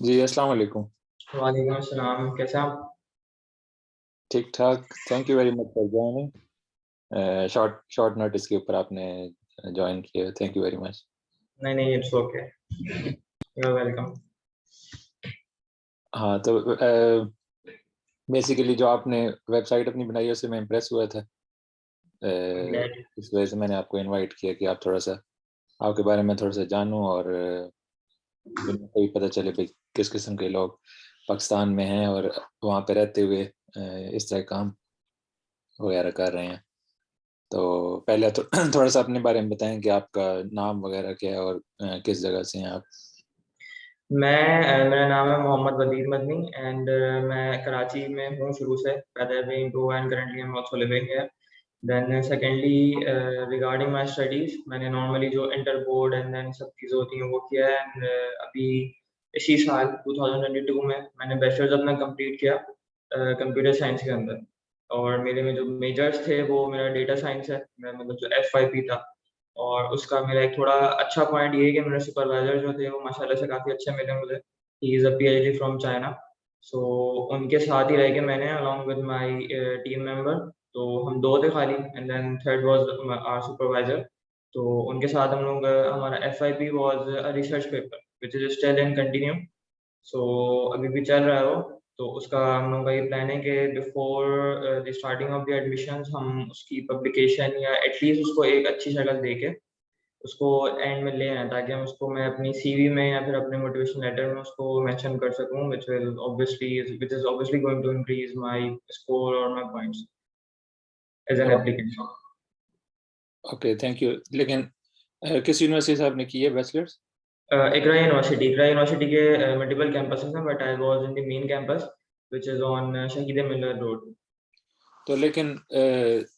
जी, अस्सलाम वालेकुम। वालेकुम अस्सलाम, कैसे हैं आप? ठीक-ठाक, thank you very much for joining. Short short notice के ऊपर आपने जॉइन किया, थैंक यू वेरी मच। नहीं, नहीं, it's okay, you are welcome. हाँ, तो बेसिकली जो आपने वेबसाइट अपनी बनाई है, उससे मैं इम्प्रेस हुआ था। ग्लैड। इस वजह से मैंने आपको इनवाइट किया कि आप थोड़ा-सा आपके बारे में थोड़ा-सा जानूँ और दुनिया को भी पता चले भई किस किस्म के लोग पाकिस्तान में हैं और वहाँ पे रहते हुए इस तरह काम वगैरह कर रहे हैं। तो पहले तो थोड़ा-सा अपने बारे में बताएँ कि आपका नाम वगैरह क्या है और किस जगह से हैं आप? मेरा नाम है मोहम्मद वदीद मदनी एंड मैं कराची में हूँ शुरू से, पैदा being to and currently I am also living here. Then secondly regarding my studies मैंने नॉर्मली जो इंटर बोर्ड एंड देन सब चीज़ें होती हैं वो किया है एंड अभी इसी साल 2022 में मैंने बैचलर्स अपना कंप्लीट किया कंप्यूटर साइंस के अंदर। और मेरे में जो मेजर्स थे वो मेरा डेटा साइंस है, मेरा मतलब जो एफवाईपी था। और उसका मेरा एक थोड़ा अच्छा पॉइंट ये है कि मेरे सुपरवाइज़र जो थे वो माशाल्लाह से काफ़ी अच्छे मिले मुझे। He is a PhD from China. So उनके साथ ही रह के मैंने along with my team member, तो हम 2 थे खाली and then third was our supervisor. तो उनके साथ हम लोग हमारा FYP was a research paper which is still in continue. So अभी भी चल रहा है वो। तो उसका हम लोगों का ये प्लान है कि before the starting of the admissions हम उसकी पब्लिकेशन या एटलीस्ट उसको एक अच्छी शक्ल दे के उसको एंड में ले आएँ, ताकि हम उसको मैं अपनी सीवी में या फिर अपने मोटिवेशन लेटर में उसको मेंशन कर सकूँ, which is obviously going to increase my score और माय पॉइंट्स एज़ एन तो एप्लीकेंट। Okay, thank you. लेकिन किस यूनिवर्सिटी से आपने की है बैचलर्स? इकरा यूनिवर्सिटी के मल्टीपल कैंपसेस हैं but I was in the main campus which is on Shaheed Millat road. तो लेकिन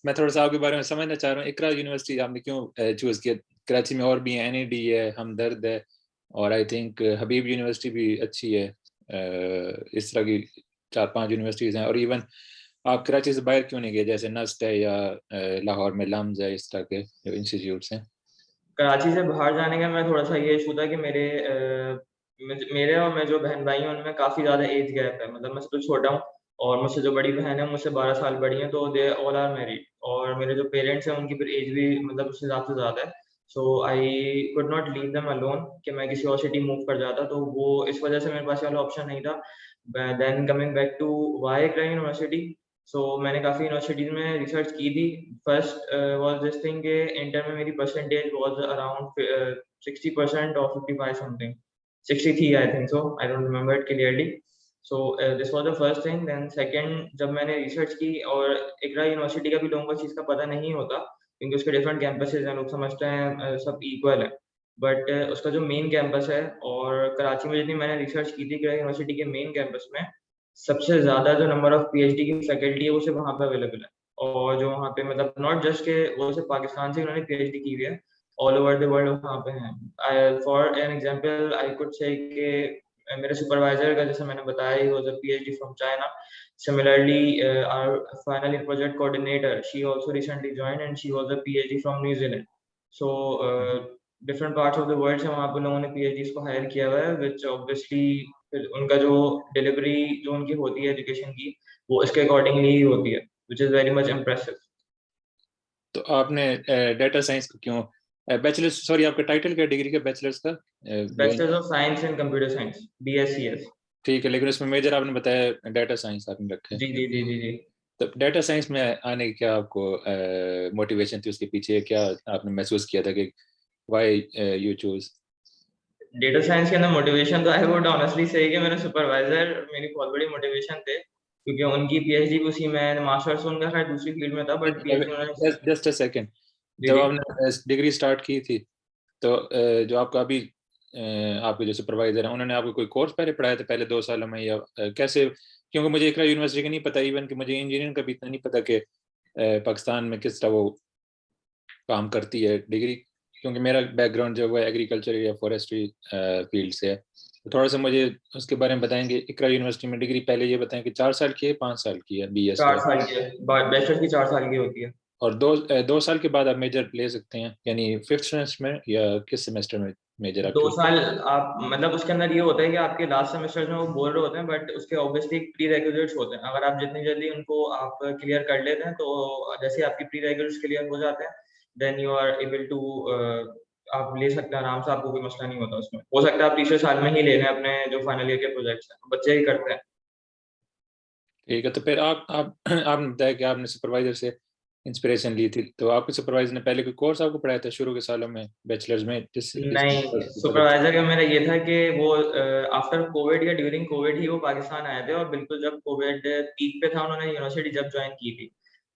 मैं थोड़ा-सा आपके बारे में समझना चाह रहा हूँ, इकरा यूनिवर्सिटी आपने क्यों चूज़ किया? कराची में और भी हैं, एनईडी है, हमदर्द है और आई थिंक हबीब यूनिवर्सिटी भी अच्छी है। इस तरह की 4-5 यूनिवर्सिटीज़ हैं और इवन आप कराची से बाहर क्यों नहीं गए? जैसे नस्ट है या लाहौर में लम्स है, इस तरह के जो इंस्टीट्यूट्स हैं। कराची से बाहर जाने का मेरा थोड़ा-सा ये इशू था कि मेरे और मेरे जो बहन-भाई हैं, उनमें काफ़ी ज़्यादा एज गैप है। मतलब मैं सबसे छोटा हूँ और मुझसे जो बड़ी बहन है, मुझसे 12 साल बड़ी हैं, तो दे ऑल आर मैरिड। और मेरे जो पेरेंट्स हैं, उनकी फिर एज भी मतलब उस हिसाब से ज़्यादा है। So I could not leave them alone कि मैं किसी और सिटी मूव कर जाता, तो वो इस वजह से मेरे पास ये वाला ऑप्शन नहीं था। Then coming back to why Iqra university, so मैंने काफ़ी यूनिवर्सिटीज़ में रिसर्च की थी। फर्स्ट वाज़ दिस थिंग कि इंटर में मेरी परसेंटेज वाज़ अराउंड 60% और 55 समथिंग, 60 थी I think so, I don't remember it clearly. So this was the first thing. Then second, जब मैंने रिसर्च की और इकरा यूनिवर्सिटी का भी लोगों को इस चीज़ का पता नहीं होता, क्योंकि उसके डिफरेंट कैंपसेज़ हैं, लोग समझते हैं सब इक्वल है। बट उसका जो मेन कैंपस है, और कराची में जितनी मैंने रिसर्च की थी इकरा यूनिवर्सिटी के मेन कैंपस में, सबसे ज़्यादा जो नंबर ऑफ पीएचडी की फैकल्टी है वो सिर्फ़ वहाँ पे अवेलेबल है। और जो वहाँ पे मतलब नॉट जस्ट के वो सिर्फ़ पाकिस्तान से उन्होंने पीएचडी की हुई है, ऑल ओवर द वर्ल्ड वहाँ पे हैं। For an example I could say कि मेरे सुपरवाइज़र का जैसे मैंने बताया, he was a PhD from China. Similarly, our final year project coordinator, she also recently joined and she was a PhD from New Zealand. So, different parts of the world से वहाँ पे लोगों ने PhDs को higher किया हुआ है, which obviously फिर उनका जो डिलीवरी जो उनकी होती है एजुकेशन की, वो इसके अकॉर्डिंगली ही होती है, which is very much impressive. तो आपने डेटा साइंस को क्यों बैचलर्स सॉरी आपका टाइटल क्या है डिग्री का बैचलर्स का? जो Bachelor's of Science in Computer Science, BScs। ठीक है, लेकिन उसमें मेजर आपने बताया डेटा साइंस आपने रखा है। जी, जी, जी, जी, जी। तो डेटा साइंस में आने की क्या आपको मोटिवेशन थी उसके पीछे? क्या आपने महसूस किया था कि why you choose? Data science के अंदर मोटिवेशन तो आई वुड ऑनेस्टली से कि मेरे सुपरवाइज़र मेरी बहुत बड़ी मोटिवेशन थे, क्योंकि उनकी पीएचडी भी उसी में, मास्टर्स उनका खैर दूसरी फील्ड में था बट पीएचडी उन्होंने। जस्ट जस्ट अ सेकंड, जी, जब जी। आपने डिग्री स्टार्ट की थी तो जो आपका अभी आपके जो सुपरवाइजर हैं उन्होंने आपको कोई कोर्स पहले पढ़ाया था पहले 2 सालों में या कैसे? क्योंकि मुझे इकरा यूनिवर्सिटी का नहीं पता, इवन कि मुझे इंजीनियरिंग का भी इतना नहीं पता कि पाकिस्तान में किस तरह वो काम करती है डिग्री, क्योंकि मेरा बैकग्राउंड जो है एग्रीकल्चर या फॉरेस्ट्री फील्ड से है। तो थोड़ा सा मुझे उसके बारे में बताएंगे, इकरा यूनिवर्सिटी में डिग्री पहले ये बताएं कि 4 साल की है 5 साल की है बीएस 4 वाली? साल की है, बैचलर्स की 4 साल की होती है। और 2 साल के बाद आप मेजर ले सकते हैं, यानी फिफ्थ सेमेस्टर में या किस सेमेस्टर में? मेजर 2 आपके? साल आप मतलब उसके अंदर ये होता है कि आपके लास्ट सेमेस्टर्स में वो बोल रहे होते हैं, बट उसके ऑब्वियसली प्री रेक्विजिट्स होते हैं। अगर आप जितनी जल्दी उनको आप क्लियर कर लेते हैं, तो जैसे आपकी प्री रेक्विजिट्स क्लियर हो जाते हैं, then you are able to आप ले सकते हैं आराम से, आपको कोई मसला नहीं होता उसमें। हो सकता है आप तीसरे साल में ही ले लें अपने जो फाइनल ईयर के प्रोजेक्ट्स हैं, बच्चे ही करते हैं। ठीक है, तो फिर आप आपने बताया कि आपने सुपरवाइजर से इंस्पिरेशन ली थी, तो आपके सुपरवाइजर ने पहले कोई कोर्स आपको पढ़ाया था शुरू के सालों में बैचलर्स में, नहीं, सुपरवाइजर का मेरा ये था कि वो आफ्टर कोविड या ड्यूरिंग कोविड ही वो पाकिस्तान आए थे, और बिल्कुल जब कोविड पीक पे था, उन्होंने यूनिवर्सिटी जब ज्वाइन की थी,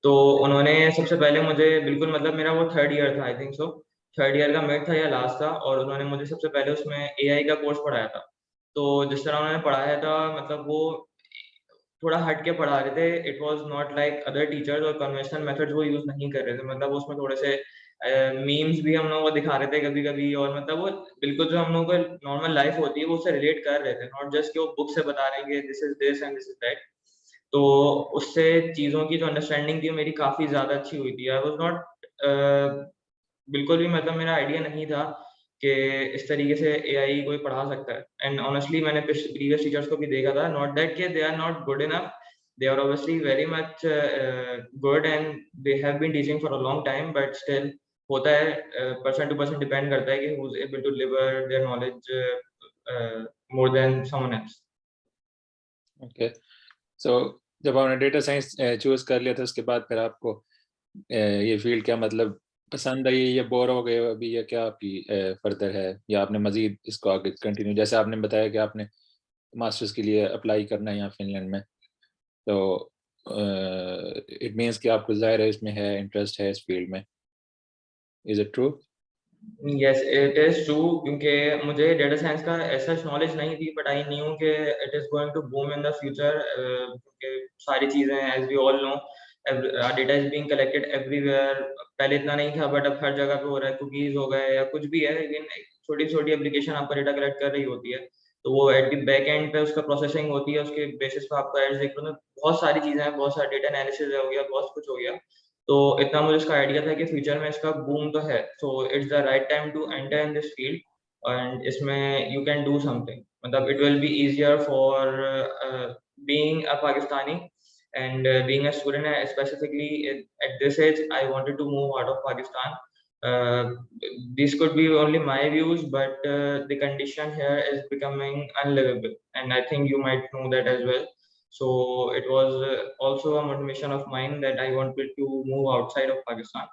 तो उन्होंने सबसे पहले मुझे बिल्कुल मतलब मेरा वो 3rd ईयर था, आई थिंक सो 3rd ईयर का मिड था या लास्ट था, और उन्होंने मुझे सबसे पहले उसमें एआई का कोर्स पढ़ाया था। तो जिस तरह उन्होंने पढ़ाया था, मतलब वो थोड़ा हट के पढ़ा रहे थे। It was not like other teachers, और कन्वेंशनल मेथड्स वो यूज़ नहीं कर रहे थे। मतलब उसमें थोड़े से मीम्स भी हम लोगों को दिखा रहे थे कभी-कभी, और मतलब वो बिल्कुल जो हम लोगों को नॉर्मल लाइफ होती है, वो उससे रिलेट कर रहे थे। नॉट जस्ट कि वो बुक से बता रहे हैं कि this is this and this is that. तो उससे चीज़ों की जो अंडरस्टैंडिंग थी, वो मेरी काफ़ी ज़्यादा अच्छी हुई थी। आई वाज़ नॉट बिल्कुल भी मतलब मेरा आइडिया नहीं था कि इस तरीके से एआई कोई पढ़ा सकता है। एंड ऑनेस्टली मैंने प्रीवियस टीचर्स को भी देखा था, नॉट दैट कि they are not good enough, they are obviously very much good, and they have been teaching for a long time, but still होता है, person to person depend करता है कि who's able to deliver their knowledge more than someone else. Okay, so जब आपने data science choose कर लिया था, उसके बाद फिर आपको ये फील्ड क्या मतलब पसंद आई, या बोर हो गए हो अभी, या क्या आपकी फर्दर है, या आपने मजीद इसको आगे कंटिन्यू, जैसे आपने बताया कि आपने मास्टर्स के लिए अप्लाई करना है यहाँ फिनलैंड में, तो इट मीन्स कि आपको ज़ाहिर है इसमें है इंटरेस्ट है इस फील्ड में, is it true? Yes, it is true, क्योंकि मुझे डेटा साइंस का ऐसा नॉलेज नहीं थी, बट आई न्यू कि it is going to boom in the future, क्योंकि सारी चीजें as we all know data is being collected everywhere. पहले इतना नहीं था, बट अब हर जगह पे हो रहा है। कुकीज हो गए या कुछ भी है, लेकिन छोटी छोटी एप्लीकेशन आपका डेटा कलेक्ट कर रही होती है, तो वो एट द बैक एंड पे उसका प्रोसेसिंग होती है, उसके बेसिस पे आपको एड्स देख रहे हो। बहुत सारी चीजें हैं, बहुत सारा डेटा एनालिसिस हो गया, बहुत कुछ हो गया। तो इतना मुझे इसका आइडिया था कि फ्यूचर में इसका बूम तो है, so it's the right time to enter in this field, and इसमें यू कैन डू समथिंग। मतलब it will be easier for being a Pakistani and being a student, specifically at this age, I wanted to move out of Pakistan. uh, these could be only my views, but the condition here is becoming unlivable, and I think you might know that as well. So it was also a motivation of mine that I wanted to move outside of Pakistan.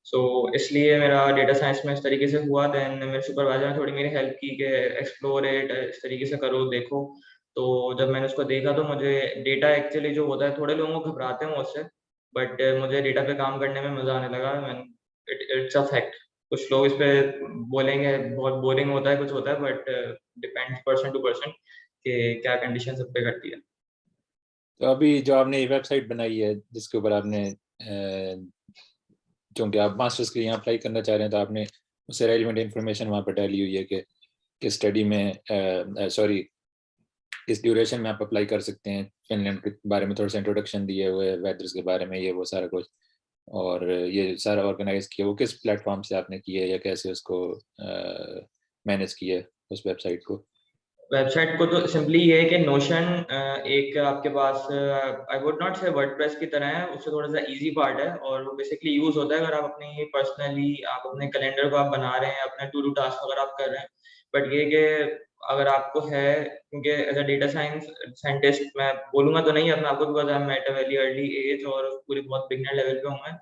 So इसलिए मेरा data science में इस तरीके से हुआ। Then मेरे supervisor ने थोड़ी मेरी हेल्प की कि एक्सप्लोर इट, इस तरीके से करो, देखो। तो जब मैंने उसको देखा, तो मुझे डेटा एक्चुअली जो होता है, थोड़े लोगों को घबराते हैं उससे, बट मुझे डेटा पे काम करने में मज़ा आने लगा। It's a fact. कुछ लोग इस पे बोलेंगे बहुत बोरिंग होता है, कुछ होता है, but depends person to person कि क्या कंडीशन सब पे करती है। तो अभी जो आपने ये वेबसाइट बनाई है जिसके ऊपर आपने क्योंकि आप मास्टर्स के लिए यहाँ अप्लाई करना चाह रहे हैं, तो आपने उससे रेलिवेंट इन्फॉर्मेशन वहाँ पर डाली हुई है कि किस स्टडी में सॉरी किस ड्यूरेशन में आप अप्लाई कर सकते हैं, फिनलैंड के बारे में थोड़ा सा इंट्रोडक्शन दिए हुए है, वेदर्स के बारे में, ये वो सारा कुछ, और ये सारा ऑर्गेनाइज किया वो किस प्लेटफॉर्म से आपने किया है, या कैसे उसको मैनेज किया है उस वेबसाइट को? वेबसाइट को तो सिंपली ये है कि नोशन एक आपके पास आई वुड नॉट से वर्डप्रेस की तरह है, उससे थोड़ा सा इजी पार्ट है, और वो बेसिकली यूज होता है अगर आप अपनी पर्सनली आप अपने कैलेंडर को आप बना रहे हैं, अपने टू डू टास्क अगर आप कर रहे हैं। बट ये कि अगर आपको है, क्योंकि as a data science scientist मैं बोलूंगा तो नहीं अपने आपको, because I am at a very early age और पूरी बहुत बिगनर लेवल पे हूँ मैं।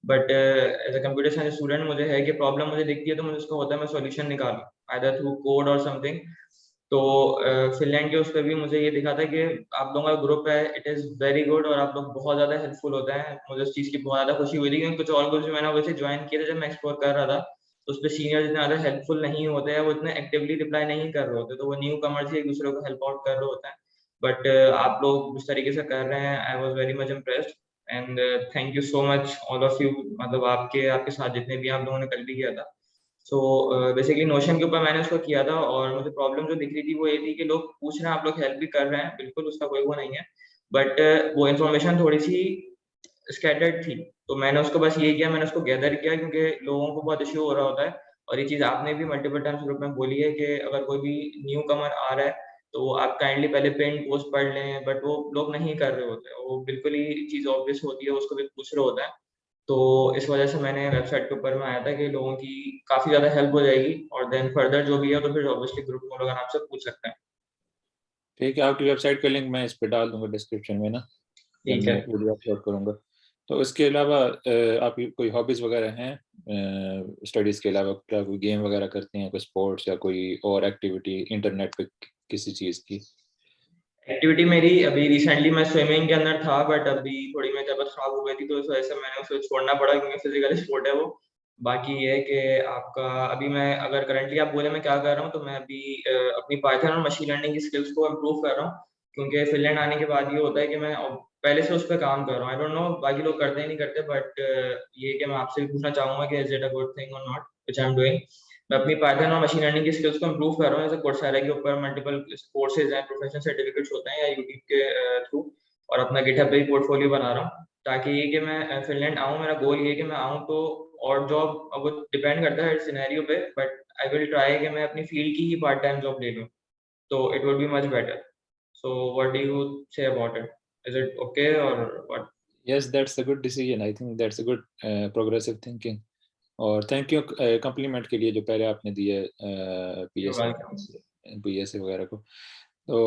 But as a computer science student मुझे है कि प्रॉब्लम मुझे दिखती है, तो मुझे उसका होता है मैं सॉल्यूशन निकालूं, आइदर थ्रू कोड और समथिंग। तो फिनलैंड के उस पे भी मुझे ये दिखा था कि आप लोगों का ग्रुप है, इट इज़ वेरी गुड, और आप लोग बहुत ज़्यादा हेल्पफुल होते हैं। मुझे उस चीज़ की बहुत ज़्यादा खुशी हुई थी, क्योंकि कुछ और ग्रुप्स भी मैंने वैसे ज्वाइन किए थे जब मैं एक्सप्लोर कर रहा था, तो उस पे सीनियर जितने ज़्यादा हेल्पफुल नहीं होते हैं, वो इतने एक्टिवली रिप्लाई नहीं कर रहे होते, तो वो न्यू कमर्स ही एक दूसरे को हेल्प आउट कर रहे होते हैं। बट आप लोग उस तरीके से कर रहे हैं, I was very much impressed, and thank you so much all of you. मतलब आपके आपके साथ जितने भी आप लोगों ने कल भी किया था। सो बेसिकली नोशन के ऊपर मैंने उसको किया था, और मुझे प्रॉब्लम जो दिख रही थी वो ये थी कि लोग पूछ रहे हैं, आप लोग हेल्प भी कर रहे हैं, बिल्कुल उसका कोई वो नहीं है, बट वो इन्फॉर्मेशन थोड़ी सी स्कैटर्ड थी। तो मैंने उसको बस ये किया, मैंने उसको गैदर किया, क्योंकि लोगों को बहुत इश्यू हो रहा होता है। और ये चीज़ आपने भी मल्टीपल टाइम्स ग्रुप में बोली है कि अगर कोई भी न्यू कमर आ रहा है, तो आप काइंडली पहले पिन पोस्ट पढ़ लें, बट वो लोग नहीं कर रहे होते हैं। वो बिल्कुल ही चीज़ ऑब्वियस होती है, उसको भी पूछ रहे होते हैं। तो इस वजह से मैंने वेबसाइट के ऊपर में आया था कि लोगों की काफ़ी ज़्यादा हेल्प हो जाएगी और देन फर्दर जो भी है, तो फिर ऑब्वियसली ग्रुप में लोग आराम से पूछ सकते हैं। ठीक है, आपकी वेबसाइट का लिंक मैं इस पे डाल दूँगा डिस्क्रिप्शन में ना, जब ठीक मैं है। वीडियो अपलोड करूँगा। तो इसके अलावा आपकी कोई हॉबीज़ वगैरह हैं स्टडीज़ के अलावा? क्या कोई गेम वगैरह करते हैं, कोई स्पोर्ट्स या कोई और एक्टिविटी इंटरनेट पे किसी चीज़ की? एक्टिविटी मेरी अभी रिसेंटली मैं स्विमिंग के अंदर था, बट अभी थोड़ी मेरी तबीयत खराब हो गई थी, तो इस वजह से मैंने उसे छोड़ना पड़ा क्योंकि फिजिकल स्पोर्ट है वो। बाकी ये है कि आपका अभी मैं अगर करंटली आप बोले मैं क्या कर रहा हूँ, तो मैं अभी अपनी पाइथन और मशीन लर्निंग की स्किल्स को इम्प्रूव कर रहा हूँ। क्योंकि फिनलैंड आने के बाद ये होता है कि मैं पहले से उस पे काम कर रहा हूँ। आई डोंट नो बाकी लोग करते ही नहीं करते, बट ये कि मैं आपसे भी पूछना चाहूँगा कि is it a good thing और not which I am doing. मैं अपनी पाइथन और मशीन लर्निंग की स्किल्स को इम्प्रूव कर रहा हूँ। जैसे कोर्सेरा के ऊपर मल्टीपल कोर्सेज हैं, प्रोफेशनल सर्टिफिकेट्स होते हैं या यूट्यूब के थ्रू, और अपना गिटहब पे ही पोर्टफोलियो बना रहा हूँ ताकि ये कि मैं फिनलैंड आऊँ। मेरा गोल ये है कि मैं आऊँ तो, और जॉब अब वो डिपेंड करता है सिनेरियो पे, बट आई विल ट्राई कि मैं अपनी फील्ड की ही पार्ट टाइम जॉब ले लूँ, तो it would be much better. So what do you say about it? Is it okay और what? Yes, that's a good decision. I think that's a good progressive thinking. और thank you compliment के लिए जो पहले आपने दिए you PSA welcome. PSA वगैरह को। तो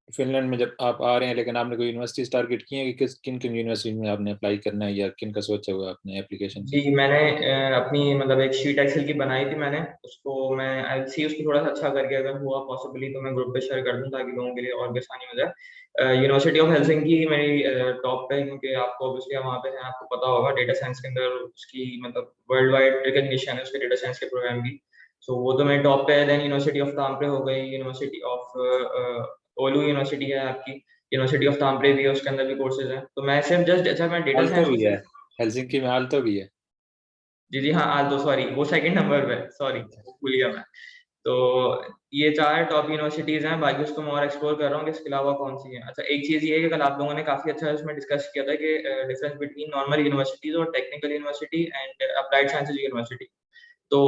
फिनलैंड में जब आप आ रहे हैं, लेकिन आपने कोई यूनिवर्सिटीज टारगेट की है कि किस किन किन यूनिवर्सिटी में आपने अप्लाई करना है, या किन का सोचा हुआ आपने एप्लीकेशन? जी, मैंने अपनी मतलब एक शीट एक्सेल की बनाई थी मैंने, उसको मैं आई विल सी उसको थोड़ा-सा अच्छा करके अगर हुआ पॉसिबली तो मैं ग्रुप पे शेयर कर दूँ ताकि लोगों के लिए और भी आसानी हो जाए। यूनिवर्सिटी ऑफ हेलसिंकी मेरी टॉप पे है क्योंकि आपको ऑब्वियसली वहाँ पे है, आपको पता होगा डेटा साइंस के अंदर उसकी मतलब वर्ल्ड वाइड रिकॉग्निशन है उसके डेटा साइंस के प्रोग्राम की। सो वो तो मेरे टॉप पे है। देन यूनिवर्सिटी ऑफ ताम्प्रे हो गई, यूनिवर्सिटी ऑफ ओलू यूनिवर्सिटी है आपकी, यूनिवर्सिटी ऑफ ताम्प्रे भी है, उसके अंदर भी कोर्सेज़ हैं। तो मैं सिर्फ जस्ट अच्छा मैं डेटा आल्तो साइंस को भी है, सिर्फ हेलसिंकी में आल्तो भी है। जी, जी, हाँ, आल्दो सॉरी वो सेकंड नंबर पे है, सॉरी अच्छा। वो भूल गया मैं। तो ये 4 टॉप यूनिवर्सिटीज़ हैं, बाकी उसको मैं और एक्सप्लोर कर रहा हूँ कि इसके अलावा कौन-सी हैं। अच्छा, एक चीज़ ये है कि कल आप लोगों ने काफ़ी अच्छा इसमें डिस्कस किया था कि डिफरेंस बिटवीन नॉर्मल यूनिवर्सिटीज़ और technical university and applied sciences university. तो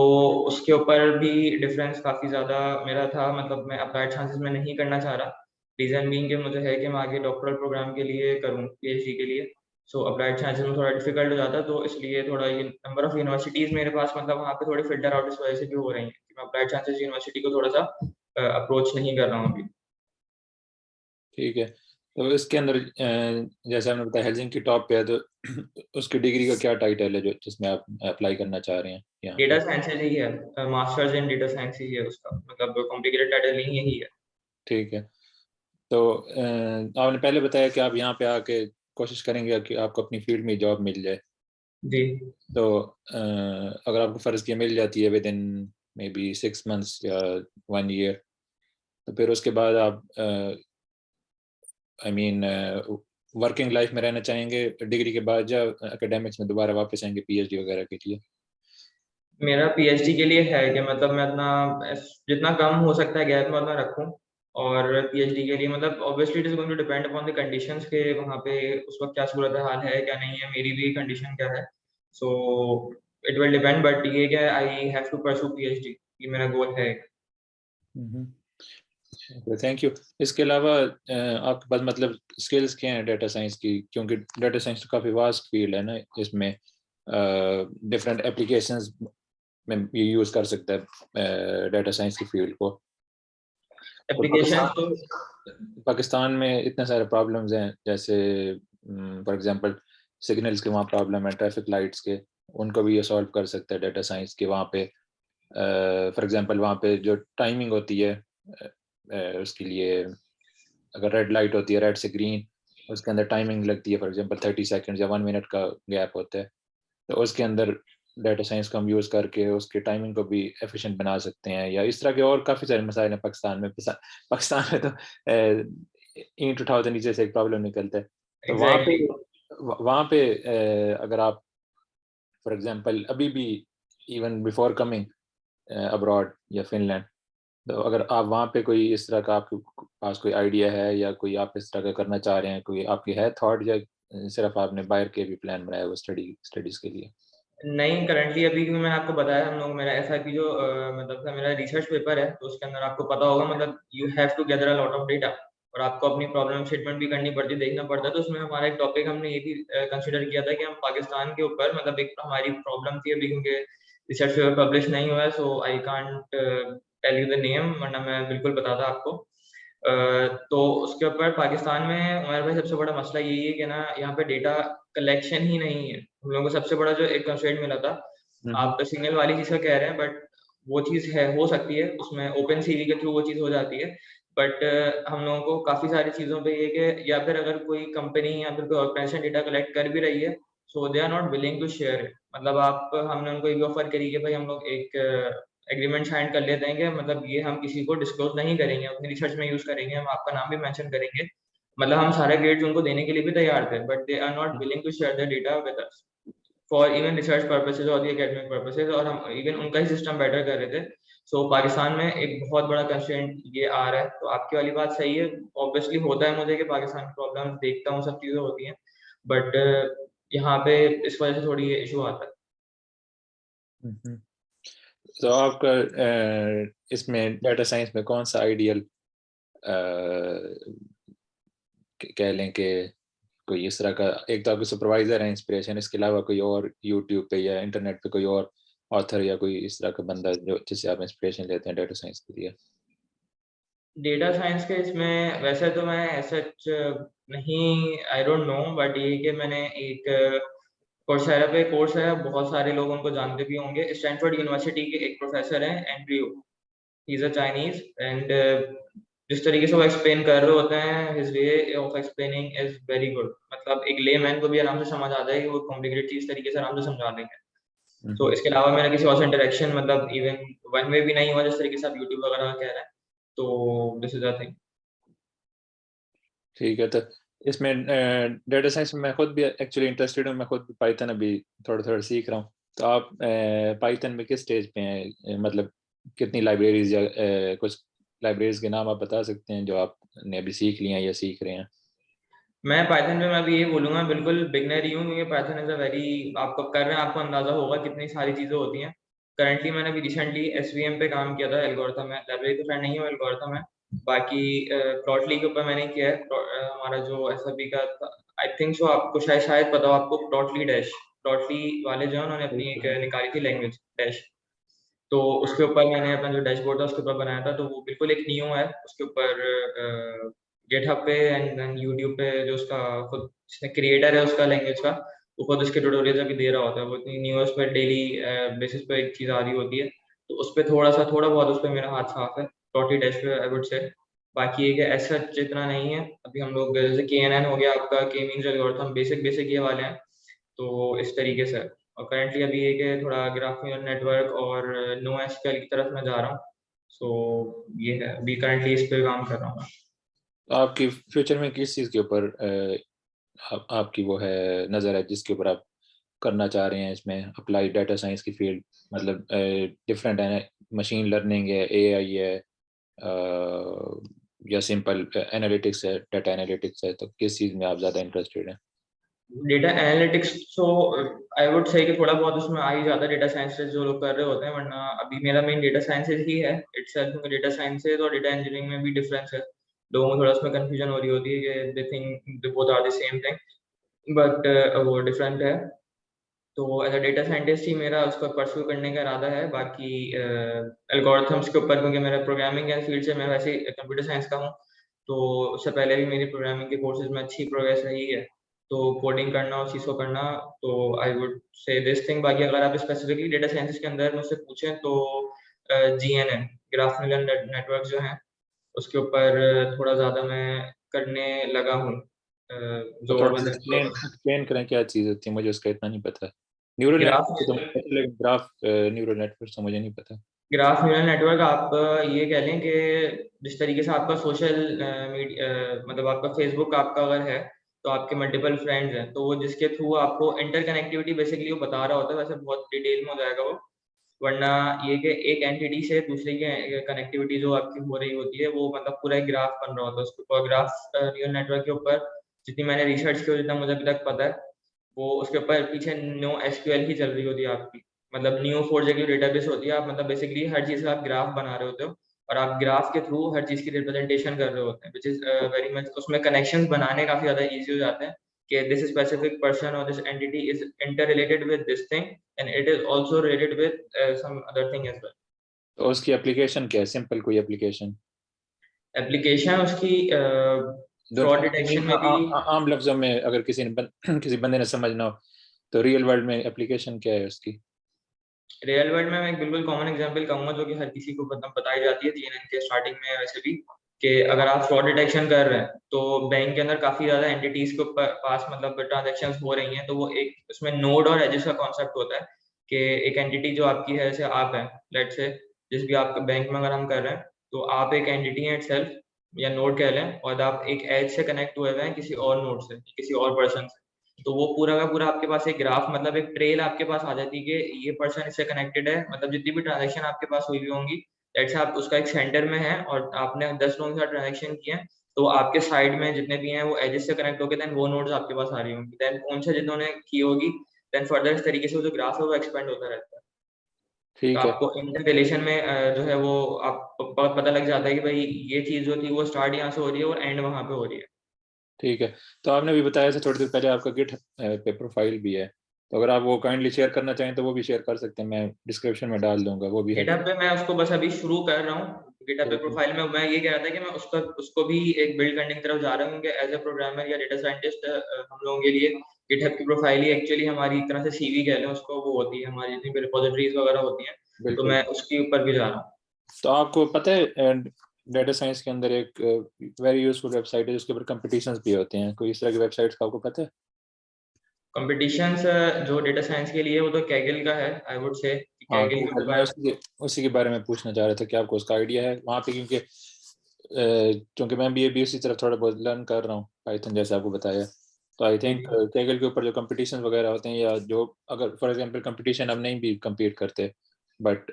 उसके ऊपर भी डिफरेंस काफ़ी ज़्यादा मेरा था, मतलब मैं अप्लाइड साइंसेज़ में नहीं करना चाह रहा। रीज़न बीइंग कि मुझे है कि मैं आगे डॉक्टरल प्रोग्राम के लिए करूँ, पीएचडी के लिए। सो अप्लाइड साइंसेज़ में थोड़ा डिफ़िकल्ट हो जाता है, तो इसलिए थोड़ा ये नंबर ऑफ यूनिवर्सिटीज़ मेरे पास मतलब वहाँ पे थोड़ी फ़िल्टर आउट इस वजह से भी हो रही हैं कि मैं अप्लाइड साइंसेज़ यूनिवर्सिटी को थोड़ा-सा अप्रोच नहीं कर रहा हूँ अभी। ठीक है। तो इसके अंदर जैसे आपने बताया हेलसिंकी टॉप पे है, तो उसकी डिग्री का क्या टाइटल है जो जिसमें आप अप्लाई करना चाह रहे हैं यहाँ डेटा पे? साइंसेज़ ही है, मास्टर्स इन डेटा साइंस ही है उसका, मतलब कॉम्प्लिकेटेड टाइटल नहीं यही है। ठीक है। तो आपने पहले बताया कि आप यहाँ पे आके कोशिश करेंगे कि आपको अपनी फील्ड में जॉब मिल जाए। जी। तो अगर आपको फ़र्ज़ किया मिल जाती है विदिन मे बी 6 मंथ्स या 1 ईयर, तो फिर उसके बाद आप आई मीन वर्किंग लाइफ में रहना चाहेंगे डिग्री के बाद, या एकेडमिक्स में दोबारा वापस आएँगे पीएचडी वगैरह के लिए? मेरा पीएचडी के लिए है कि मतलब मैं अपना जितना कम हो सकता है गैप मैं उतना रखूँ, और पीएचडी के लिए मतलब obviously it is going to depend upon the conditions के वहाँ पे उस वक़्त क्या सूरत-ए-हाल है, क्या नहीं है, मेरी भी कंडीशन क्या है। So it will depend, but ये कि I have to pursue PhD, ये मेरा गोल है। हुँ, हुँ। Okay, thank you. इसके अलावा आपके पास मतलब स्किल्स क्या हैं डेटा साइंस की? क्योंकि डेटा साइंस तो काफ़ी वास्ट फील्ड है ना, इसमें डिफरेंट एप्लीकेशंस में ये यूज़ कर सकता है डेटा साइंस की फील्ड को। तो एप्लीकेशंस तो पाकिस्तान में इतने सारे प्रॉब्लम्स हैं, जैसे फॉर एग्जांपल सिग्नल्स के वहाँ प्रॉब्लम है, ट्रैफिक लाइट्स के, उनको भी ये सॉल्व कर सकता है डेटा साइंस के वहाँ पे। फॉर एग्जांपल वहाँ पे जो टाइमिंग होती है उसके लिए, अगर रेड लाइट होती है, रेड से ग्रीन, उसके अंदर टाइमिंग लगती है, फॉर एग्जांपल 30 सेकंड्स या 1 मिनट का गैप होता है। तो उसके अंदर डेटा साइंस को हम यूज़ करके उसकी टाइमिंग को भी एफिशिएंट बना सकते हैं, या इस तरह के और काफ़ी सारे मसाइल हैं पाकिस्तान में। पाकिस्तान में तो ईंट उठाओ तो नीचे से एक प्रॉब्लम निकलता है। तो एग्ज़ैक्टली। वहाँ पे अगर आप फॉर एग्जांपल अभी भी इवन बिफोर कमिंग अब्रॉड या फ़िनलैंड, तो अगर आप वहाँ पे कोई इस तरह का आपके पास कोई आइडिया है, या कोई आप इस तरह का करना चाह रहे हैं, कोई आपकी है थॉट, या सिर्फ़ आपने बाहर के भी प्लान बनाया हुआ स्टडीज़ के लिए? नहीं, करंटली अभी क्योंकि मैंने आपको बताया हम लोग मेरा एसआईपी जो मतलब था मेरा रिसर्च पेपर है, तो उसके अंदर आपको पता होगा मतलब you have to gather a lot of data और आपको अपनी प्रॉब्लम स्टेटमेंट भी करनी पड़ती है, देखना पड़ता है। तो उसमें हमारा एक टॉपिक हमने ये भी कंसीडर किया था कि हम पाकिस्तान के ऊपर मतलब एक हमारी प्रॉब्लम थी अभी क्योंकि रिसर्च पेपर पब्लिश नहीं हुआ है, so I can't tell you the name, वरना मैं बिल्कुल बताता आपको। तो उसके ऊपर पाकिस्तान में हमारे पास सबसे बड़ा मसला यही है कि ना यहाँ पे डेटा कलेक्शन ही नहीं है। हम लोगों को सबसे बड़ा जो एक कंस्ट्रेंट मिला था, हुँ, हुँ। आप तो सिग्नल वाली चीज़ का कह रहे हैं, बट वो चीज़ है, हो सकती है, उसमें ओपन सीवी के थ्रू वो चीज़ हो जाती है। बट हम लोगों को काफ़ी सारी चीज़ों पे ये कि या फिर अगर कोई कंपनी या फिर कोई ऑर्गेनाइजेशन डेटा कलेक्ट कर भी रही है, so they are not willing to share it. मतलब आप हमने उनको ये भी ऑफर करी कि भाई हम लोग एक एग्रीमेंट साइन कर लेते हैं कि मतलब ये हम किसी को डिस्क्लोज नहीं करेंगे, अपनी रिसर्च में यूज़ करेंगे, हम आपका नाम भी मेंशन करेंगे। मतलब हम सारे ग्रेड्स उनको देने के लिए भी तैयार थे, but they are not willing to share their data with us for even research purposes और द एकेडमिक पर्पसेस, और हम इवन उनका ही सिस्टम बेटर कर रहे थे। सो पाकिस्तान में एक बहुत बड़ा कंस्ट्रेंट ये आ रहा है। तो आपकी वाली बात सही है, ऑब्वियसली होता है मुझे कि पाकिस्तान की प्रॉब्लम देखता हूँ, सब चीज़ें होती हैं, बट यहाँ पे इस वजह से थोड़ी ये इशू आता है। हुँ, हुँ। तो आपका इसमें डाटा साइंस में कौन-सा आइडियल कह लें कि कोई इस तरह का एक तो आपके सुपरवाइज़र हैं इंस्पिरेशन, इसके अलावा कोई और यूट्यूब पे या इंटरनेट पे कोई और ऑथर या कोई इस तरह का बंदा जो जिससे आप इंस्पिरेशन लेते हैं डाटा साइंस के लिए? डेटा साइंस के इसमें वैसे तो मैं सच नहीं, आई डोंट नो, बट ये कि मैंने एक coursera पे कोर्स है, बहुत सारे लोग उनको जानते भी होंगे। स्टैनफोर्ड यूनिवर्सिटी के एक प्रोफेसर हैं Andrew, he is a Chinese and जिस तरीके से वो एक्सप्लेन कर रहे होते हैं, his way of explaining is very good. मतलब एक लेमैन को भी आराम से समझ आता है कि वो कॉम्प्लिकेटेड चीज़ तरीके से आराम से समझा देंगे। हुँ, तो हुँ। इसके अलावा मेरा किसी और से इंटरेक्शन मतलब इवन वन वे भी नहीं हुआ जिस तरीके से आप यूट्यूब वगैरह का कह रहे हैं। तो दिस इज़ द थिंग। ठीक है, तो इसमें डाटा साइंस में मैं खुद भी एक्चुअली इंटरेस्टेड हूँ, मैं खुद भी पाइथन अभी थोड़ा-थोड़ा सीख रहा हूँ। तो आप पाइथन में किस स्टेज पे हैं? मतलब कितनी लाइब्रेरीज़ या कुछ लाइब्रेरीज़ के नाम आप बता सकते हैं जो आपने अभी सीख ली हैं या सीख रहे हैं? मैं पाइथन में मैं भी यही बोलूँगा, बिल्कुल बिगिनर ही हूँ क्योंकि पाइथन इज़ अ वेरी, आप कब कर रहे हैं आपको अंदाज़ा होगा कितनी सारी चीज़ें होती हैं। करंटली मैंने अभी रिसेंटली एसवीएम पे काम किया था, एल्गोरिथम है, लाइब्रेरी तो खैर नहीं है, एल्गोरिथम है। बाकी प्लॉटली के ऊपर मैंने किया है। हमारा जो एसएपी का था, आई थिंक सो आपको शायद शायद पता हो आपको प्लॉटली डैश, प्लॉटली वाले जो हैं उन्होंने अपनी एक बिल्कुल। निकाली थी लैंग्वेज डैश। तो उसके ऊपर मैंने अपना जो डैशबोर्ड था उसके ऊपर बनाया था, तो वो बिल्कुल एक नियो है। उसके ऊपर गिटहब पे एंड देन यूट्यूब पे जो उसका खुद जिसने क्रिएटर है उसका लैंग्वेज का, वो खुद उसके ट्यूटोरियल्स अभी दे रहा होता है। वो इतनी न्यू है, उस पे डेली बेसिस पे एक चीज़ आ रही होती है। तो उस पे थोड़ा बहुत उस पे मेरा हाथ साफ है, प्लॉटली डैश पे आई वुड से। बाकी ये कि ऐसा जितना नहीं है। अभी हम लोग जैसे केएनएन हो गया आपका, के मीन्स एल्गोरिथम, बेसिक ये वाले हैं। तो इस तरीके से और करंटली अभी ये कि थोड़ा ग्राफ न्यूरल नेटवर्क और नो एसक्यूएल की तरफ मैं जा रहा हूँ। सो ये है, अभी करंटली इस पे काम कर रहा हूँ मैं। तो आपकी फ्यूचर में किस चीज़ के ऊपर आपकी वो है नज़र है जिसके ऊपर आप करना चाह रहे हैं इसमें अप्लाई डाटा साइंस की फील्ड मतलब डिफरेंट है मशीन लर्निंग है एआई है या सिंपल एनालिटिक्स है डाटा एनालिटिक्स है तो किस चीज़ में आप ज़्यादा इंटरेस्टेड हैं? डेटा एनालिटिक्स तो आई वुड से कि थोड़ा बहुत उसमें आ ही जाता है, डेटा साइंसेस जो लोग कर रहे होते हैं, वरना अभी मेरा मेन डेटा साइंसेस ही है इटसेल्फ। क्योंकि डेटा साइंसेस और डेटा इंजीनियरिंग में भी डिफरेंस है। लोगों को थोड़ा उसमें कंफ्यूजन हो रही होती है कि they think they both are the same thing, but वो डिफरेंट है। तो एज़ अ डेटा साइंटिस्ट ही मेरा उसको परस्यू करने का इरादा है। बाकी एल्गोरिथम्स के ऊपर, क्योंकि मेरा प्रोग्रामिंग के फील्ड से मैं वैसे ही कंप्यूटर साइंस का हूँ, तो उससे पहले भी मेरी प्रोग्रामिंग के कोर्सेज़ में अच्छी प्रोग्रेस रही है। तो कोडिंग करना, उस चीज़ को करना, तो I would say this thing. बाकी अगर आप स्पेसिफिकली डेटा साइंसेस के अंदर मुझसे पूछें तो जीएनएन, ग्राफ न्यूरल नेटवर्क जो हैं, उसके ऊपर थोड़ा ज़्यादा मैं करने लगा हूँ। तो जो थोड़ा सा मतलब एक्सप्लेन एक्सप्लेन करें क्या चीज़ होती है मुझे उसका इतना नहीं पता न्यूरल ग्राफ नेटवर्क तो मुझे पता है, लेकिन ग्राफ न्यूरल नेटवर्क तो मुझे नहीं पता। ग्राफ न्यूरल नेटवर्क आप ये कह लें कि जिस तरीके से आपका सोशल मतलब आपका फेसबुक आपका अगर है, तो आपके मल्टीपल फ्रेंड्स हैं, तो वो जिसके थ्रू आपको इंटरकनेक्टिविटी बेसिकली वो बता रहा होता है। वैसे बहुत डिटेल में हो जाएगा वो, वरना ये कि एक एंटिटी से दूसरे की कनेक्टिविटी जो आपकी हो रही होती है, वो मतलब पूरा एक ग्राफ बन रहा होता है। उसके ऊपर ग्राफ न्यूरल नेटवर्क के ऊपर जितनी मैंने रिसर्च की और जितना मुझे अभी तक पता है, वो उसके ऊपर पीछे नो एसक्यूएल ही चल रही होती है आपकी, मतलब Neo4j डेटाबेस होती है। आप मतलब बेसिकली हर चीज़ का आप ग्राफ बना रहे होते हो और आप ग्राफ के थ्रू हर चीज़ की रिप्रेजेंटेशन कर रहे होते हैं, व्हिच इज़ वेरी मच, उसमें कनेक्शंस बनाने काफ़ी ज़्यादा ईज़ी हो जाते हैं कि दिस स्पेसिफिक पर्सन और this entity is interrelated with this thing and it is also related with some other thing as well. तो उसकी एप्लीकेशन क्या है? सिंपल कोई एप्लीकेशन? एप्लीकेशन उसकी जो फ्रॉड नहीं, डिटेक्शन में भी। आम लफ्जों में अगर किसी ने किसी बंदे ने समझना हो, तो रियल वर्ल्ड में एप्लीकेशन क्या है उसकी? रियल वर्ल्ड में मैं एक बिल्कुल कॉमन एग्जांपल कहूँगा जो कि हर किसी को मतलब बताई जाती है जीएनएन के स्टार्टिंग में वैसे भी, कि अगर आप फ्रॉड डिटेक्शन कर रहे हैं तो बैंक के अंदर काफ़ी ज़्यादा एंटिटीज़ के ऊपर पास मतलब ट्रांज़ैक्शंस हो रही हैं, तो वो एक उसमें नोड और एजेस का कॉन्सेप्ट होता है कि एक एंटिटी जो आपकी है, जैसे आप हैं, लेट्स से जिस भी आपके बैंक में अगर हम कर रहे हैं, तो आप एक एंटिटी हैं इटसेल्फ या नोड कह लें, और आप एक एज से कनेक्ट हुए हुए हैं किसी और नोड से, किसी और पर्सन से। तो वो पूरा का पूरा आपके पास एक ग्राफ मतलब एक ट्रेल आपके पास आ जाती है कि ये पर्सन इससे कनेक्टेड है, मतलब जितनी भी ट्रांजैक्शन आपके पास हुई होंगी, लेट्स से आप उसका एक सेंटर में है और आपने 10 लोगों के साथ ट्रांजैक्शन किए हैं, तो आपके साइड में जितने भी हैं वो एजेस से कनेक्ट होके देन वो नोड्स आपके पास आ रही होंगी। देन उनसे जिन्होंने की होगी, देन फर्दर इस तरीके से वो जो ग्राफ है वो एक्सपेंड होता रहता है। तो ठीक है। आपको इंटर रिलेशन में जो है वो आपको पता लग जाता है कि भाई ये चीज़ जो थी वो स्टार्ट यहाँ से हो रही है और एंड वहाँ पे हो रही है। ठीक है। तो आपने अभी बताया था थोड़ी देर पहले आपका गिट पे प्रोफाइल भी है, तो अगर आप वो काइंडली शेयर करना चाहें तो वो भी शेयर कर सकते हैं, मैं डिस्क्रिप्शन में डाल दूंगा, वो भी हेल्प। गिटहब पे मैं उसको बस अभी शुरू कर रहा हूँ। गिटहब पे ठीक है। प्रोफाइल में मैं ये कह रहा था कि मैं उसको भी एक बिल्ड करने की तरफ जा रहा हूँ, क्योंकि एज़ अ प्रोग्रामर या डेटा साइंटिस्ट हम लोगों के लिए गिटहब की प्रोफाइल ही एक्चुअली हमारी एक तरह से सीवी कह लें उसको, वो होती है हमारी जितनी भी रिपॉजिटरीज़ वगैरह होती हैं, तो बिल्कुल। मैं उसके ऊपर भी जा रहा हूँ। तो आपको पता है डेटा साइंस के अंदर एक वेरी यूजफुल वेबसाइट है जिसके ऊपर कंपटीशंस भी होते हैं, कोई इस तरह की वेबसाइट्स का आपको पता है? कॉम्पिटिशन्स जो डेटा साइंस के लिए वो तो कैगल का है, आई वुड से कि हाँ, कैगल के गूगल, मैं ऊपर। उसी के बारे में पूछना चाह रहा था कि आपको उसका आइडिया है वहाँ पे, क्योंकि क्योंकि मैं भी अभी उसी तरफ थोड़ा बहुत लर्न कर रहा हूँ पाइथन, जैसे आपको बताया। तो आई जी, थिंक जी। कैगल के ऊपर जो कंपटीशन वगैरह होते हैं, या जो अगर फॉर एग्जांपल कंपटीशन हम नहीं भी compete करते, बट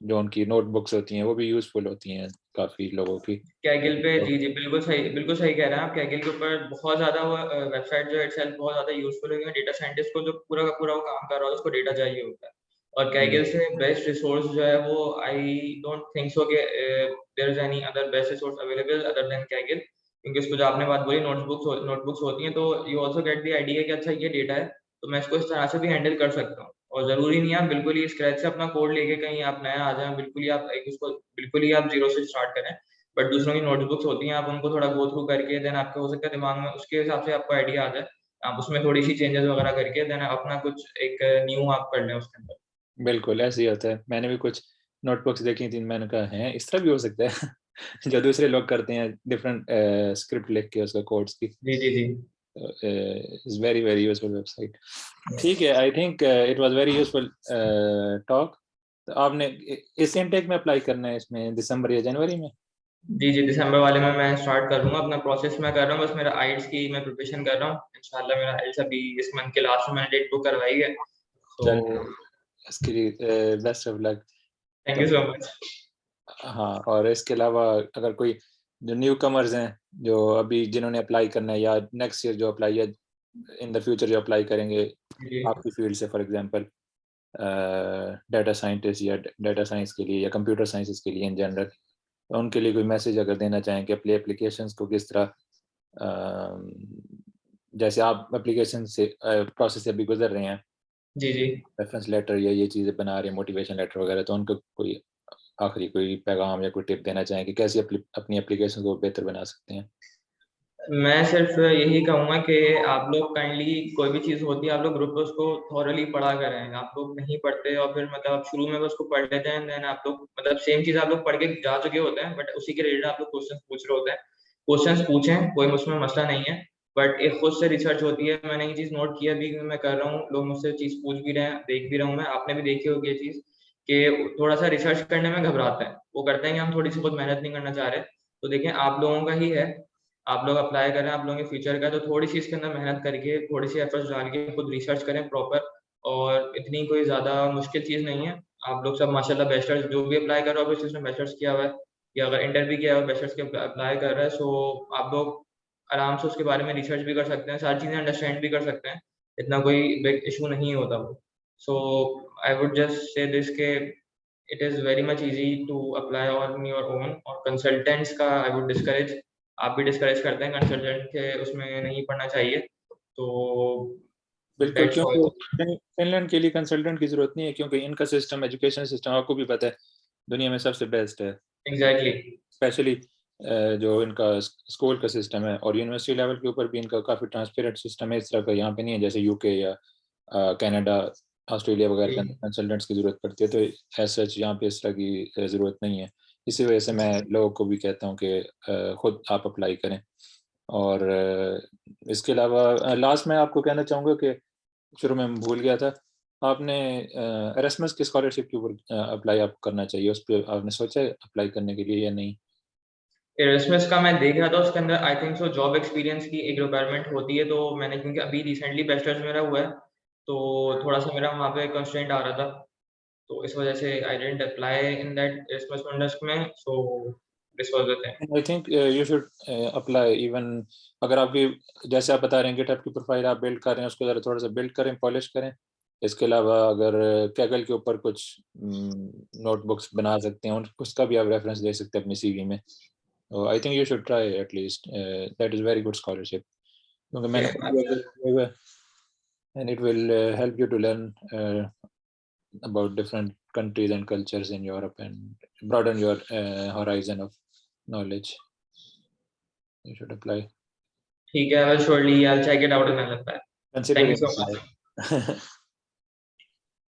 जो उनकी नोटबुक्स होती हैं वो भी यूज़फुल होती हैं काफ़ी लोगों की। कैगल पे तो जी, जी, बिल्कुल सही कह रहे हैं आप। कैगल के ऊपर बहुत ज़्यादा वो वेबसाइट जो है इटसेल्फ बहुत ज़्यादा यूज़फुल है, डेटा साइंटिस्ट को जो पूरा का पूरा वो काम कर रहा है, उसको डेटा चाहिए होता है। और कैगल से बेस्ट रिसोर्स जो है वो आई डोंट थिंक सो कि there is any other best resource available other than Kaggle. क्योंकि उसको जो आपने बात बोली नोटबुक्स होती हैं, तो you also get the idea कि अच्छा ये डेटा है, तो मैं इसको इस तरह से भी हैंडल कर सकता हूँ। और ज़रूरी नहीं है आप बिल्कुल ही स्क्रैच से अपना कोड लेके कहीं आप नया आ जाएँ, बिल्कुल ही आप ज़ीरो से स्टार्ट करें। बट दूसरों की नोटबुक्स होती हैं, आप उनको थोड़ा गो थ्रू करके देन आपको हो सकता है दिमाग में उसके हिसाब से आपको आइडिया आ जाए। आप उसमें थोड़ी-सी चेंजेज़ वगैरह करके देन अपना कुछ एक न्यू आप कर लें उसके अंदर। बिल्कुल ऐसे ही होता है। मैंने भी कुछ नोटबुक्स देखी थी, मैंने कहा हैं इस तरह भी हो सकता है जो दूसरे लोग करते हैं डिफरेंट स्क्रिप्ट लिख के उसका कोड्स की। जी, जी, जी। Is very very useful website. ठीक है, I think it was very useful talk. तो आपने इस इनटेक में अप्लाई करना है इसमें दिसंबर या जनवरी में? जी, जी, दिसंबर वाले में मैं स्टार्ट कर दूँगा, अपना प्रोसेस मैं कर रहा हूँ, बस मेरा आइल्स की मैं प्रिपरेशन कर रहा हूँ। इंशाल्लाह मेरा आइल्स अभी इस मंथ के लास्ट में मैंने डेट बुक करवाई है। तो चलिए, इसके लिए बेस्ट ऑफ लक। थैंक तो यू सो मच। हाँ, और इसके अलावा अगर कोई जो न्यू कमर्स हैं, जो अभी जिन्होंने अप्लाई करना है या नेक्स्ट ईयर जो अप्लाई या इन द फ्यूचर जो अप्लाई करेंगे जी। आपकी फील्ड से, फॉर एग्जांपल डाटा साइंटिस्ट या डाटा साइंस के लिए या कंप्यूटर साइंसेस के लिए इन जनरल, तो उनके लिए कोई मैसेज अगर देना चाहें कि अपने एप्लीकेशंस को किस तरह जैसे आप एप्लीकेशन से प्रोसेस से अभी गुजर रहे हैं, जी, जी। रेफरेंस लेटर या ये चीज़ें बना रहे हैं, मोटिवेशन लेटर वगैरह, तो उनको कोई आखिरी कोई पैगाम या कोई टिप देना चाहें कि कैसे अपनी एप्लीकेशन को बेहतर बना सकते हैं? मैं सिर्फ यही कहूँगा कि आप लोग काइंडली कोई भी चीज़ होती है, आप लोग ग्रुप पे उसको थॉरली पढ़ा करें। आप लोग नहीं पढ़ते और फिर मतलब आप शुरू में बस उसको पढ़ लेते हैं, देन आप लोग मतलब सेम चीज़ आप लोग पढ़ के जा चुके होते हैं, बट उसी के रिलेटेड आप लोग क्वेश्चंस पूछ रहे होते हैं। क्वेश्चंस पूछें, कोई उसमें मसला नहीं है, बट एक खुद से रिसर्च होती है। मैंने ये चीज़ नोट किया भी, मैं कर रहा हूँ, लोग मुझसे चीज़ पूछ भी रहे हैं, देख भी रहा हूँ मैं, आपने भी देखी होगी ये चीज़ कि थोड़ा-सा रिसर्च करने में घबराते हैं। वो करते हैं कि हम थोड़ी-सी बहुत मेहनत नहीं करना चाह रहे। तो देखिए आप लोगों का ही है, आप लोग अप्लाई करें, आप लोगों के फ्यूचर का है, तो थोड़ी-सी इसके अंदर मेहनत करके, थोड़ी-सी एफर्ट्स डाल के खुद रिसर्च करें प्रॉपर, और इतनी कोई ज़्यादा मुश्किल चीज़ नहीं है। आप लोग सब माशाल्लाह बैचलर्स जो भी अप्लाई कर रहा हो, जिसने बैचलर्स किया हुआ है या अगर इंटर भी किया हुआ है, बैचलर्स के अप्लाई कर रहा है, सो आप लोग आराम से उसके बारे में रिसर्च भी कर सकते हैं, सारी चीज़ें अंडरस्टैंड भी कर सकते हैं। इतना कोई बिग इशू नहीं होता वो। So I would just say this के it is very much easy to apply on your own, और कंसल्टेंट्स का आई वुड डिस्करेज, आप भी डिस्करेज करते हैं कंसल्टेंट के उसमें नहीं पढ़ना चाहिए, तो बिल्कुल, दैट्स ऑल। क्योंकि फ़िनलैंड के लिए कंसल्टेंट की ज़रूरत नहीं है, क्योंकि इनका सिस्टम, एजुकेशन सिस्टम आपको भी पता है, दुनिया में सबसे बेस्ट है। एग्ज़ैक्टली। स्पेशली जो इनका स्कूल का सिस्टम है, और यूनिवर्सिटी लेवल के ऊपर भी इनका काफ़ी ट्रांसपेरेंट सिस्टम है। इस तरह का यहाँ पे नहीं है जैसे यूके या कनाडा, ऑस्ट्रेलिया वगैरह के अंदर कंसल्टेंट्स की ज़रूरत पड़ती है, तो एज़ सच यहाँ पे इस तरह की ज़रूरत नहीं है। इसी वजह से मैं लोगों को भी कहता हूँ कि खुद आप अप्लाई करें। और इसके अलावा लास्ट में आपको कहना चाहूँगा कि शुरू में मैं भूल गया था, आपने एरास्मस की स्कॉलरशिप के ऊपर अप्लाई आप करना चाहिए, उस पे आपने सोचा है अप्लाई करने के लिए या नहीं? एरास्मस का मैं देख रहा था, उसके अंदर आई थिंक सो जॉब एक्सपीरियंस की एक रिक्वायरमेंट होती है, तो मैंने, क्योंकि अभी रिसेंटली बैचलर्स मेरा हुआ है, तो थोड़ा-सा मेरा वहाँ पे कंस्ट्रेंट आ रहा था, तो इस वजह से I didn't apply in that Erasmus funds में, so this was the thing. I think you should apply even, अगर आपकी, जैसे आप बता रहे हैं गिटहब की प्रोफाइल आप बिल्ड कर रहे हैं, उसको ज़रा थोड़ा-सा बिल्ड करें, पॉलिश करें। इसके अलावा अगर कैगल के ऊपर कुछ नोटबुक्स बना सकते हैं, उसका भी आप रेफरेंस दे सकते हैं अपनी सीवी में। तो I think you should try at least, that is very good scholarship, क्योंकि ओके, मैंने खुद भी अप्लाई किया हुआ है, and it will help you to learn about different countries and cultures in Europe and broaden your horizon of knowledge. You should apply. ठीक है, I will surely I will check it out and I will apply. Consider thank you it. So much.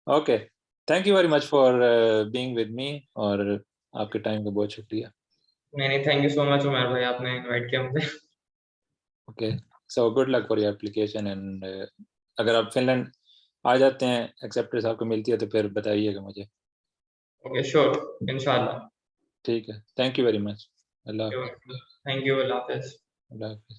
Okay. Thank you very much for being with me, और आपके time का बहुत शुक्रिया। नहीं, नहीं, thank you so much Umar भाई, आपने invite किया मुझे। Okay. So good luck for your application, and अगर आप फिनलैंड आ जाते हैं, एक्सेप्टेंस आपको मिलती है, तो फिर बताइएगा मुझे। ओके, श्योर, इंशाल्लाह। ठीक है। Thank you very much. अल्लाह हाफ़िज़। थैंक यू, अल्लाह हाफ़िज़। अल्लाह हाफ़िज़।